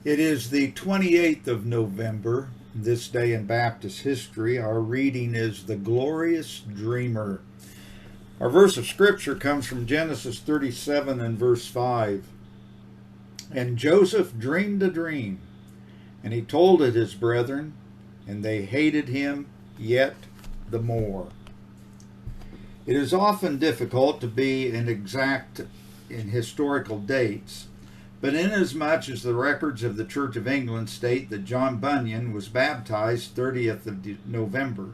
It is the 28th of November, this day in Baptist history. Our reading is The Glorious Dreamer. Our verse of Scripture comes from Genesis 37 and verse 5. And Joseph dreamed a dream, and he told it his brethren, and they hated him yet the more. It is often difficult to be exact in historical dates, but inasmuch as the records of the Church of England state that John Bunyan was baptized 30th of November,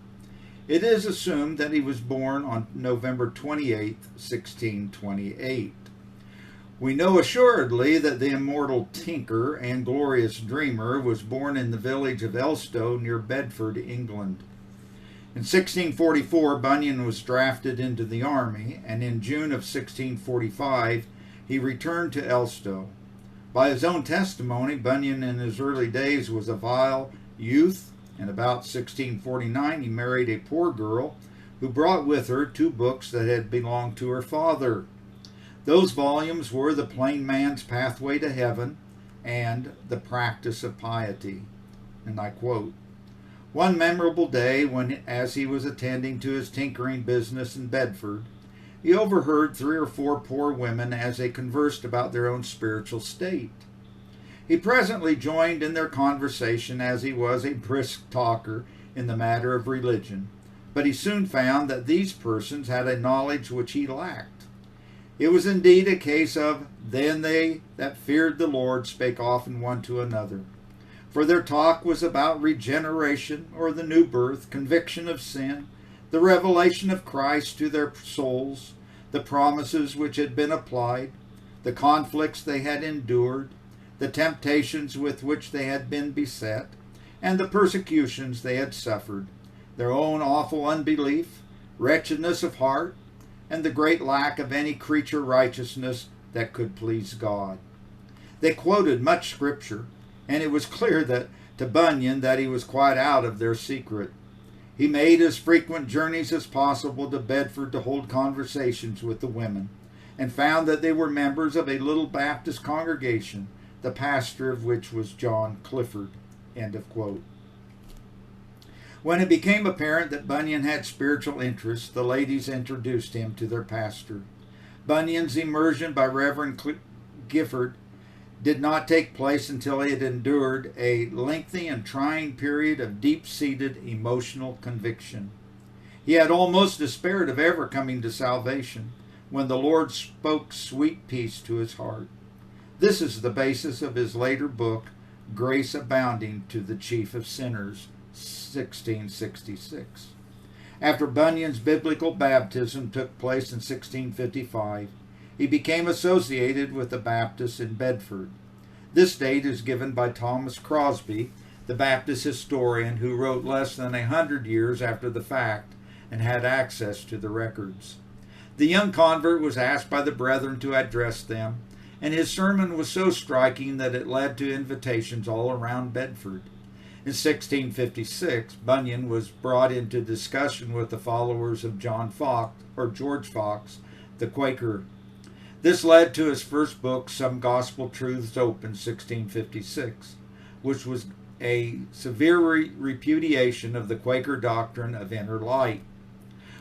it is assumed that he was born on November 28, 1628. We know assuredly that the immortal tinker and glorious dreamer was born in the village of Elstow near Bedford, England. In 1644, Bunyan was drafted into the army, and in June of 1645, he returned to Elstow. By his own testimony, Bunyan in his early days was a vile youth, and about 1649 he married a poor girl who brought with her 2 books that had belonged to her father. Those volumes were The Plain Man's Pathway to Heaven and The Practice of Piety. And I quote, "One memorable day, when as he was attending to his tinkering business in Bedford, he overheard 3 or 4 poor women as they conversed about their own spiritual state. He presently joined in their conversation, as he was a brisk talker in the matter of religion, but he soon found that these persons had a knowledge which he lacked. It was indeed a case of, then they that feared the Lord spake often one to another. For their talk was about regeneration, or the new birth, conviction of sin, the revelation of Christ to their souls, the promises which had been applied, the conflicts they had endured, the temptations with which they had been beset, and the persecutions they had suffered, their own awful unbelief, wretchedness of heart, and the great lack of any creature righteousness that could please God. They quoted much scripture, and it was clear that to Bunyan that he was quite out of their secret. He made as frequent journeys as possible to Bedford to hold conversations with the women, and found that they were members of a little Baptist congregation, the pastor of which was John Clifford." End of quote. When it became apparent that Bunyan had spiritual interests, the ladies introduced him to their pastor. Bunyan's immersion by Reverend Gifford did not take place until he had endured a lengthy and trying period of deep-seated emotional conviction. He had almost despaired of ever coming to salvation when the Lord spoke sweet peace to his heart. This is the basis of his later book, Grace Abounding to the Chief of Sinners, 1666. After Bunyan's biblical baptism took place in 1655, he became associated with the Baptists in Bedford. This date is given by Thomas Crosby, the Baptist historian who wrote less than 100 years after the fact and had access to the records. The young convert was asked by the brethren to address them, and his sermon was so striking that it led to invitations all around Bedford. In 1656, Bunyan was brought into discussion with the followers of George Fox, the Quaker. This led to his first book, Some Gospel Truths Open, 1656, which was a severe repudiation of the Quaker doctrine of inner light.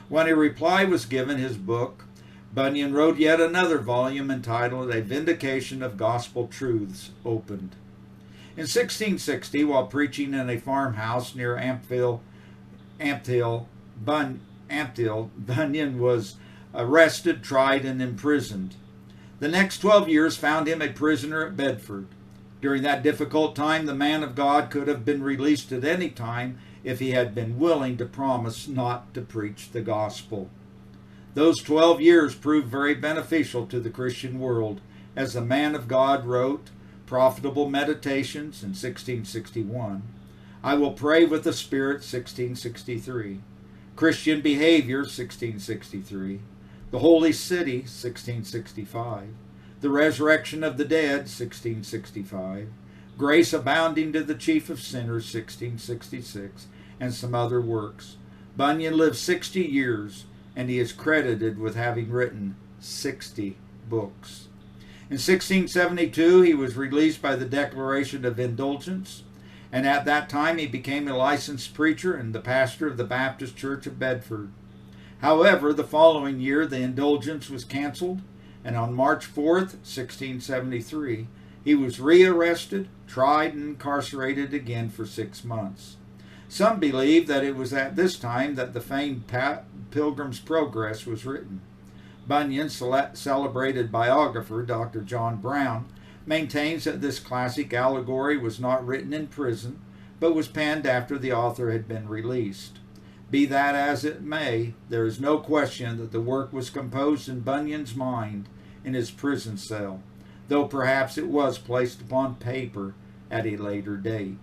When a reply was given his book, Bunyan wrote yet another volume entitled A Vindication of Gospel Truths Opened. In 1660, while preaching in a farmhouse near Ampthill, Bunyan was arrested, tried, and imprisoned. The next 12 years found him a prisoner at Bedford. During that difficult time, the man of God could have been released at any time if he had been willing to promise not to preach the gospel. Those 12 years proved very beneficial to the Christian world, as the man of God wrote Profitable Meditations in 1661, I Will Pray with the Spirit, 1663, Christian Behavior, 1663, The Holy City, 1665, The Resurrection of the Dead, 1665, Grace Abounding to the Chief of Sinners, 1666, and some other works. Bunyan lived 60 years, and he is credited with having written 60 books. In 1672, he was released by the Declaration of Indulgence, and at that time he became a licensed preacher and the pastor of the Baptist Church of Bedford. However, the following year, the indulgence was canceled, and on March 4th, 1673, he was rearrested, tried, and incarcerated again for 6 months. Some believe that it was at this time that the famed Pilgrim's Progress was written. Bunyan's celebrated biographer, Dr. John Brown, maintains that this classic allegory was not written in prison, but was penned after the author had been released. Be that as it may, there is no question that the work was composed in Bunyan's mind in his prison cell, though perhaps it was placed upon paper at a later date.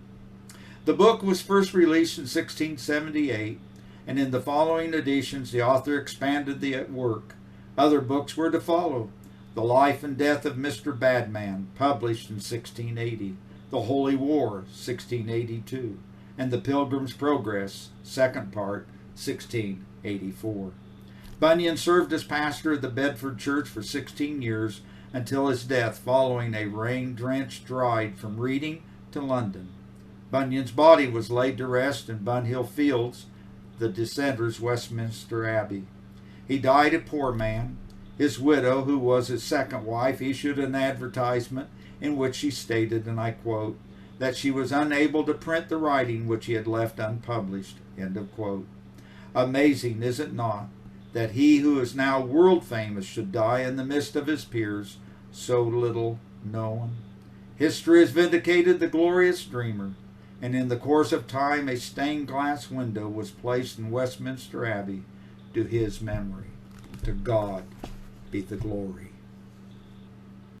The book was first released in 1678, and in the following editions the author expanded the work. Other books were to follow: The Life and Death of Mr. Badman, published in 1680, The Holy War, 1682, and The Pilgrim's Progress, second part, 1684. Bunyan served as pastor of the Bedford Church for 16 years until his death following a rain-drenched ride from Reading to London. Bunyan's body was laid to rest in Bunhill Fields, the Dissenters' Westminster Abbey. He died a poor man. His widow, who was his second wife, issued an advertisement in which she stated, and I quote, that she was unable to print the writing which he had left unpublished. End of quote. Amazing, is it not, that he who is now world famous should die in the midst of his peers, so little known? History has vindicated the glorious dreamer, and in the course of time a stained glass window was placed in Westminster Abbey to his memory. To God be the glory.